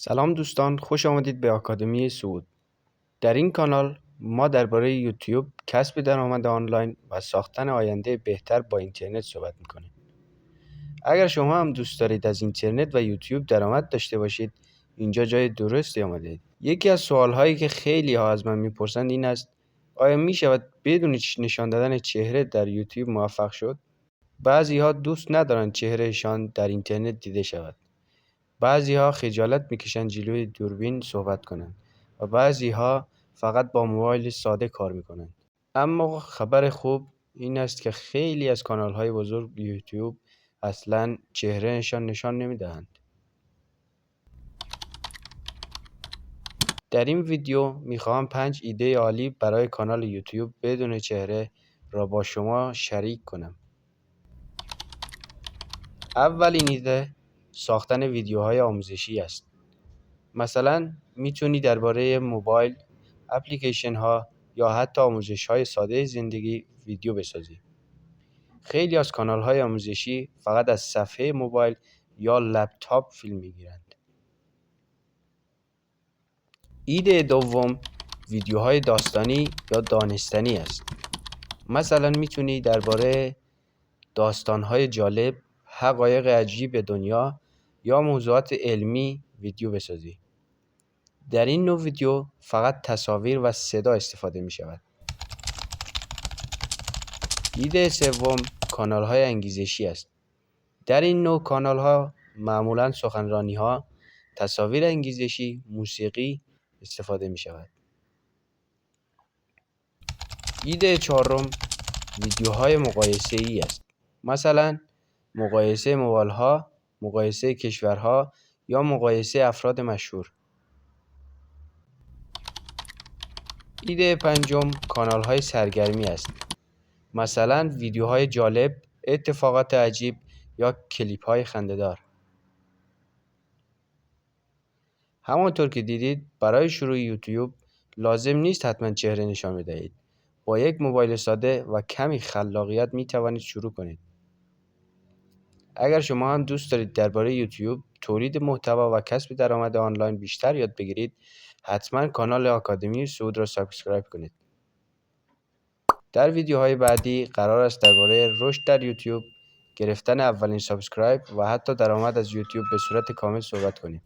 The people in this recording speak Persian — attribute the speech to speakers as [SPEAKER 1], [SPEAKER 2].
[SPEAKER 1] سلام دوستان، خوش آمدید به آکادمی صعود. در این کانال ما درباره یوتیوب، کسب درآمد آنلاین و ساختن آینده بهتر با اینترنت صحبت میکنیم. اگر شما هم دوست دارید از اینترنت و یوتیوب درآمد داشته باشید، اینجا جای درستی آمدید. یکی از سوالهایی که خیلی ها از من میپرسند این است: آیا میشود بدون نشان دادن چهره در یوتیوب موفق شد؟ بعضی ها دوست ندارند چهرهشان در اینترنت دیده شود. بعضی‌ها خجالت می‌کشند جلوی دوربین صحبت کنند و بعضی‌ها فقط با موبایل ساده کار می‌کنند. اما خبر خوب این است که خیلی از کانال‌های بزرگ یوتیوب اصلاً چهرهشان نشان نمی‌دهند. در این ویدیو می‌خواهم 5 ایده عالی برای کانال یوتیوب بدون چهره را با شما شریک کنم. اولین ایده ساختن ویدیوهای آموزشی است. مثلا میتونی درباره موبایل، اپلیکیشن ها یا حتی آموزش های ساده زندگی ویدیو بسازی. خیلی از کانال های آموزشی فقط از صفحه موبایل یا لپتاپ فیلم میگیرند. ایده دوم ویدیوهای داستانی یا دانستنی است. مثلا میتونی درباره داستانهای جالب، حقایق عجیب دنیا یا موضوعات علمی ویدیو بسازی. در این نوع ویدیو فقط تصاویر و صدا استفاده می شود. ایده سوم کانال های انگیزشی است. در این نوع کانال ها معمولا سخنرانی ها، تصاویر انگیزشی، موسیقی استفاده می شود. ایده چهارم ویدیوهای مقایسه ای است. مثلا مقایسه موبایل ها، مقایسه کشورها یا مقایسه افراد مشهور. ایده پنجم کانال های سرگرمی است. مثلا ویدیوهای جالب، اتفاقات عجیب یا کلیپ های خنده‌دار. همانطور که دیدید برای شروع یوتیوب لازم نیست حتما چهره نشان بدهید. با یک موبایل ساده و کمی خلاقیت می توانید شروع کنید. اگر شما هم دوست دارید درباره یوتیوب، تولید محتوا و کسب درآمد آنلاین بیشتر یاد بگیرید، حتما کانال آکادمی صعود را سابسکرایب کنید. در ویدیوهای بعدی قرار است درباره رشد در یوتیوب، گرفتن اولین سابسکرایب و حتی درآمد از یوتیوب به صورت کامل صحبت کنیم.